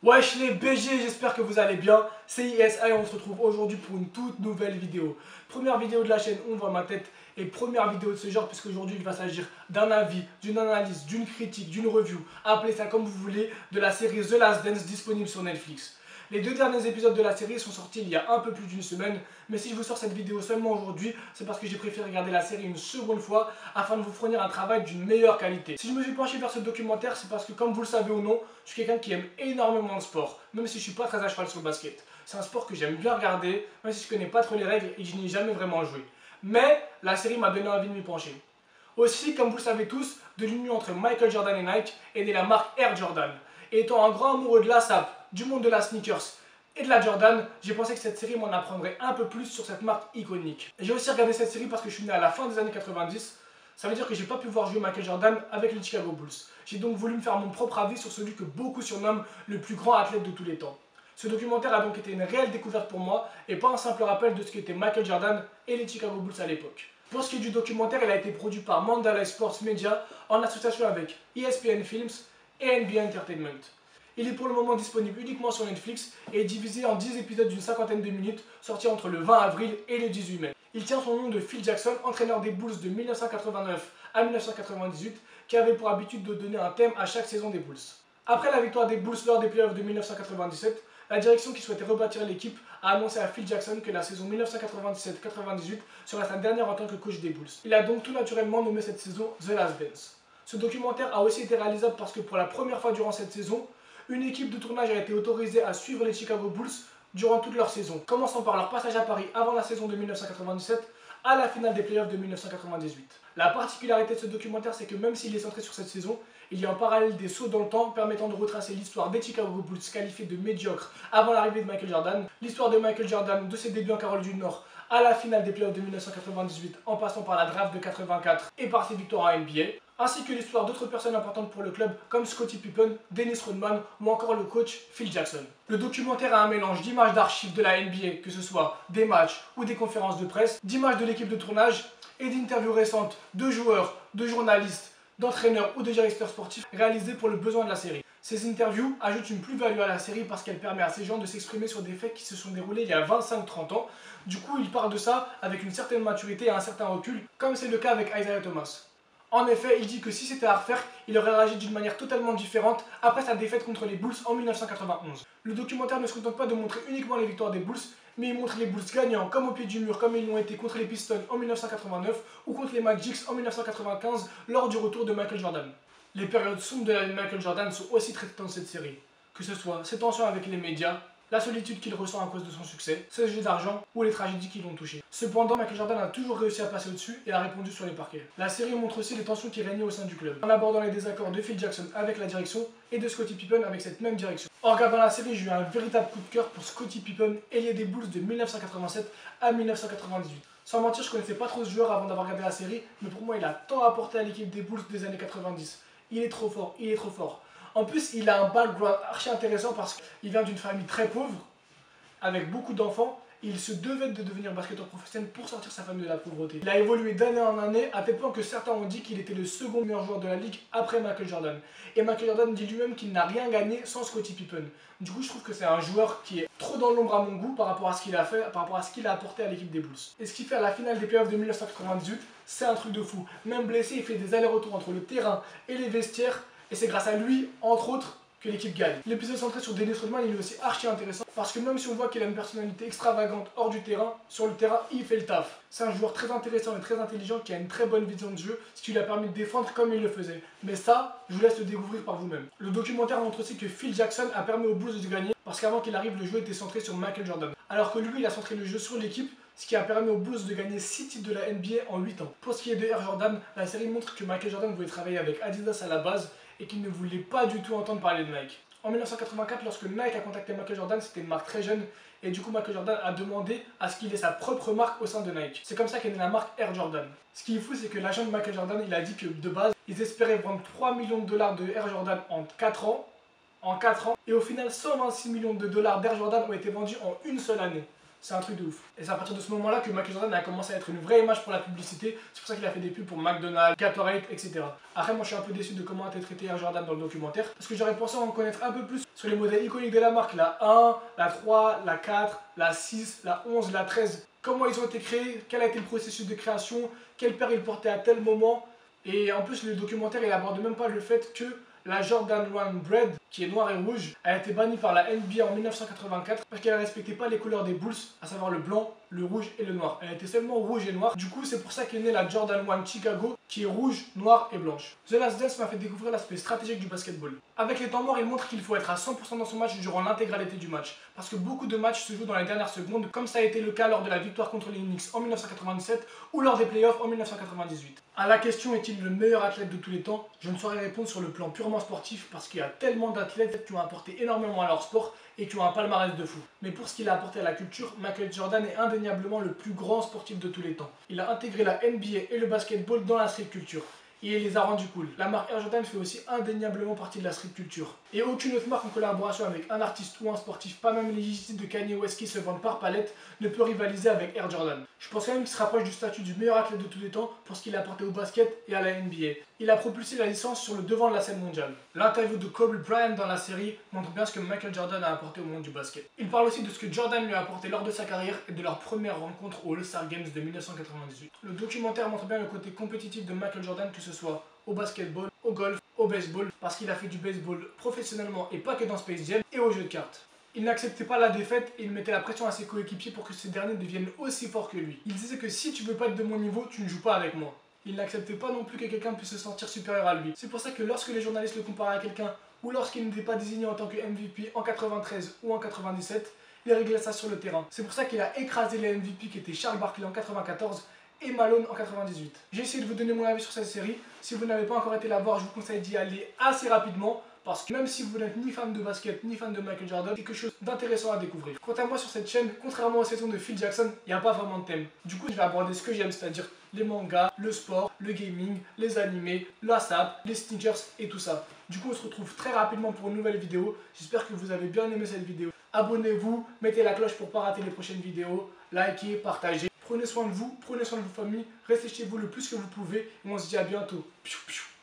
Wesh les BG, j'espère que vous allez bien. C'est ISA et on se retrouve aujourd'hui pour une toute nouvelle vidéo. Première vidéo de la chaîne, on voit ma tête. Et première vidéo de ce genre, puisque aujourd'hui il va s'agir d'un avis, d'une analyse, d'une critique, d'une review, appelez ça comme vous voulez, de la série The Last Dance disponible sur Netflix. Les deux derniers épisodes de la série sont sortis il y a un peu plus d'une semaine, mais si je vous sors cette vidéo seulement aujourd'hui, c'est parce que j'ai préféré regarder la série une seconde fois afin de vous fournir un travail d'une meilleure qualité. Si je me suis penché vers ce documentaire, c'est parce que comme vous le savez ou non, je suis quelqu'un qui aime énormément le sport, même si je suis pas très à cheval sur le basket. C'est un sport que j'aime bien regarder, même si je connais pas trop les règles et que je n'y ai jamais vraiment joué. Mais la série m'a donné envie de m'y pencher. Aussi, comme vous le savez tous, de l'union entre Michael Jordan et Nike est née la marque Air Jordan. Et étant un grand amoureux de l'ASAP, du monde de la sneakers et de la Jordan, j'ai pensé que cette série m'en apprendrait un peu plus sur cette marque iconique. J'ai aussi regardé cette série parce que je suis né à la fin des années 90. Ça veut dire que j'ai pas pu voir jouer Michael Jordan avec les Chicago Bulls. J'ai donc voulu me faire mon propre avis sur celui que beaucoup surnomment le plus grand athlète de tous les temps. Ce documentaire a donc été une réelle découverte pour moi et pas un simple rappel de ce qu'était Michael Jordan et les Chicago Bulls à l'époque. Pour ce qui est du documentaire, il a été produit par Mandalay Sports Media en association avec ESPN Films et NBA Entertainment. Il est pour le moment disponible uniquement sur Netflix et est divisé en 10 épisodes d'une cinquantaine de minutes, sortis entre le 20 avril et le 18 mai. Il tient son nom de Phil Jackson, entraîneur des Bulls de 1989 à 1998, qui avait pour habitude de donner un thème à chaque saison des Bulls. Après la victoire des Bulls lors des playoffs de 1997, la direction qui souhaitait rebâtir l'équipe a annoncé à Phil Jackson que la saison 1997-98 serait sa dernière en tant que coach des Bulls. Il a donc tout naturellement nommé cette saison The Last Dance. Ce documentaire a aussi été réalisable parce que pour la première fois durant cette saison, une équipe de tournage a été autorisée à suivre les Chicago Bulls durant toute leur saison, commençant par leur passage à Paris avant la saison de 1997 à la finale des playoffs de 1998. La particularité de ce documentaire, c'est que même s'il est centré sur cette saison, il y a en parallèle des sauts dans le temps permettant de retracer l'histoire des Chicago Bulls qualifiés de médiocres avant l'arrivée de Michael Jordan, l'histoire de Michael Jordan de ses débuts en Caroline du Nord à la finale des playoffs de 1998 en passant par la draft de 84 et par ses victoires en NBA, ainsi que l'histoire d'autres personnes importantes pour le club comme Scottie Pippen, Dennis Rodman ou encore le coach Phil Jackson. Le documentaire a un mélange d'images d'archives de la NBA, que ce soit des matchs ou des conférences de presse, d'images de l'équipe de tournage et d'interviews récentes de joueurs, de journalistes, d'entraîneurs ou de directeurs sportifs réalisés pour le besoin de la série. Ces interviews ajoutent une plus-value à la série parce qu'elle permet à ces gens de s'exprimer sur des faits qui se sont déroulés il y a 25-30 ans. Du coup, ils parlent de ça avec une certaine maturité et un certain recul, comme c'est le cas avec Isaiah Thomas. En effet, il dit que si c'était à refaire, il aurait réagi d'une manière totalement différente après sa défaite contre les Bulls en 1991. Le documentaire ne se contente pas de montrer uniquement les victoires des Bulls, mais il montre les Bulls gagnants comme au pied du mur, comme ils l'ont été contre les Pistons en 1989 ou contre les Magic en 1995 lors du retour de Michael Jordan. Les périodes sombres de la vie de Michael Jordan sont aussi traitées dans cette série, que ce soit ses tensions avec les médias, la solitude qu'il ressent à cause de son succès, ses jeux d'argent ou les tragédies qui l'ont touché. Cependant, Michael Jordan a toujours réussi à passer au-dessus et a répondu sur les parquets. La série montre aussi les tensions qui régnaient au sein du club, en abordant les désaccords de Phil Jackson avec la direction et de Scottie Pippen avec cette même direction. En regardant la série, j'ai eu un véritable coup de cœur pour Scottie Pippen, ailier des Bulls de 1987 à 1998. Sans mentir, je connaissais pas trop ce joueur avant d'avoir regardé la série, mais pour moi il a tant apporté à l'équipe des Bulls des années 90. Il est trop fort, il est trop fort. En plus, il a un background archi intéressant parce qu'il vient d'une famille très pauvre, avec beaucoup d'enfants, il se devait de devenir basketteur professionnel pour sortir sa famille de la pauvreté. Il a évolué d'année en année, à tel point que certains ont dit qu'il était le second meilleur joueur de la ligue après Michael Jordan. Et Michael Jordan dit lui-même qu'il n'a rien gagné sans Scottie Pippen. Du coup, je trouve que c'est un joueur qui est trop dans l'ombre à mon goût par rapport à ce qu'il a fait, par rapport à ce qu'il a apporté à l'équipe des Bulls. Et ce qu'il fait à la finale des playoffs de 1998, c'est un truc de fou. Même blessé, il fait des allers-retours entre le terrain et les vestiaires, et c'est grâce à lui, entre autres, que l'équipe gagne. L'épisode centré sur Dennis Rodman, il est aussi archi intéressant parce que même si on voit qu'il a une personnalité extravagante hors du terrain, sur le terrain, il fait le taf. C'est un joueur très intéressant et très intelligent qui a une très bonne vision de jeu, ce qui lui a permis de défendre comme il le faisait. Mais ça, je vous laisse le découvrir par vous-même. Le documentaire montre aussi que Phil Jackson a permis aux Bulls de gagner parce qu'avant qu'il arrive, le jeu était centré sur Michael Jordan. Alors que lui, il a centré le jeu sur l'équipe, ce qui a permis aux Bulls de gagner 6 titres de la NBA en 8 ans. Pour ce qui est de Air Jordan, la série montre que Michael Jordan voulait travailler avec Adidas à la base et qu'il ne voulait pas du tout entendre parler de Nike. En 1984, lorsque Nike a contacté Michael Jordan, c'était une marque très jeune et du coup Michael Jordan a demandé à ce qu'il ait sa propre marque au sein de Nike. C'est comme ça qu'est née la marque Air Jordan. Ce qui est fou, c'est que l'agent de Michael Jordan, il a dit que de base, ils espéraient vendre 3 millions de dollars de Air Jordan en 4 ans, et au final 126 millions de dollars d'Air Jordan ont été vendus en une seule année. C'est un truc de ouf. Et c'est à partir de ce moment-là que Michael Jordan a commencé à être une vraie image pour la publicité. C'est pour ça qu'il a fait des pubs pour McDonald's, Gatorade, etc. Après, moi je suis un peu déçu de comment a été traité Air Jordan dans le documentaire. Parce que j'aurais pensé en connaître un peu plus sur les modèles iconiques de la marque. La 1, la 3, la 4, la 6, la 11, la 13. Comment ils ont été créés, quel a été le processus de création, quelle paire ils portaient à tel moment. Et en plus, le documentaire il aborde même pas le fait que la Jordan 1 Bread, qui est noire et rouge, a été bannie par la NBA en 1984 parce qu'elle ne respectait pas les couleurs des Bulls, à savoir le blanc, le rouge et le noir. Elle était seulement rouge et noire. Du coup, c'est pour ça qu'est née la Jordan 1 Chicago, qui est rouge, noire et blanche. The Last Dance m'a fait découvrir l'aspect stratégique du basketball. Avec les temps morts, il montre qu'il faut être à 100% dans son match durant l'intégralité du match. Parce que beaucoup de matchs se jouent dans les dernières secondes, comme ça a été le cas lors de la victoire contre les Knicks en 1997 ou lors des playoffs en 1998. À la question est-il le meilleur athlète de tous les temps, je ne saurais répondre sur le plan purement sportif parce qu'il y a tellement d'athlètes qui ont apporté énormément à leur sport et qui ont un palmarès de fou. Mais pour ce qu'il a apporté à la culture, Michael Jordan est indéniablement le plus grand sportif de tous les temps. Il a intégré la NBA et le basketball dans la street culture. Et il les a rendus cool. La marque Air Jordan fait aussi indéniablement partie de la street culture. Et aucune autre marque en collaboration avec un artiste ou un sportif, pas même les Yeezys de Kanye West qui se vendent par palette, ne peut rivaliser avec Air Jordan. Je pense quand même qu'il se rapproche du statut du meilleur athlète de tous les temps pour ce qu'il a apporté au basket et à la NBA. Il a propulsé la licence sur le devant de la scène mondiale. L'interview de Kobe Bryant dans la série montre bien ce que Michael Jordan a apporté au monde du basket. Il parle aussi de ce que Jordan lui a apporté lors de sa carrière et de leur première rencontre au All-Star Games de 1998. Le documentaire montre bien le côté compétitif de Michael Jordan, que ce soit au basketball, au golf, au baseball, parce qu'il a fait du baseball professionnellement et pas que dans Space Jam, et aux jeux de cartes. Il n'acceptait pas la défaite et il mettait la pression à ses coéquipiers pour que ces derniers deviennent aussi forts que lui. Il disait que si tu veux pas être de mon niveau, tu ne joues pas avec moi. Il n'acceptait pas non plus que quelqu'un puisse se sentir supérieur à lui. C'est pour ça que lorsque les journalistes le comparaient à quelqu'un, ou lorsqu'il n'était pas désigné en tant que MVP en 93 ou en 97, il réglait ça sur le terrain. C'est pour ça qu'il a écrasé les MVP qui étaient Charles Barkley en 94 et Malone en 98. J'ai essayé de vous donner mon avis sur cette série. Si vous n'avez pas encore été la voir, je vous conseille d'y aller assez rapidement. Parce que même si vous n'êtes ni fan de basket, ni fan de Michael Jordan, c'est quelque chose d'intéressant à découvrir. Quant à moi sur cette chaîne, contrairement aux saisons de Phil Jackson, il n'y a pas vraiment de thème. Du coup, je vais aborder ce que j'aime, c'est-à-dire les mangas, le sport, le gaming, les animés, la SAP, les sneakers et tout ça. Du coup, on se retrouve très rapidement pour une nouvelle vidéo. J'espère que vous avez bien aimé cette vidéo. Abonnez-vous, mettez la cloche pour ne pas rater les prochaines vidéos, likez, partagez. Prenez soin de vous, prenez soin de vos familles, restez chez vous le plus que vous pouvez et on se dit à bientôt. Piou, piou.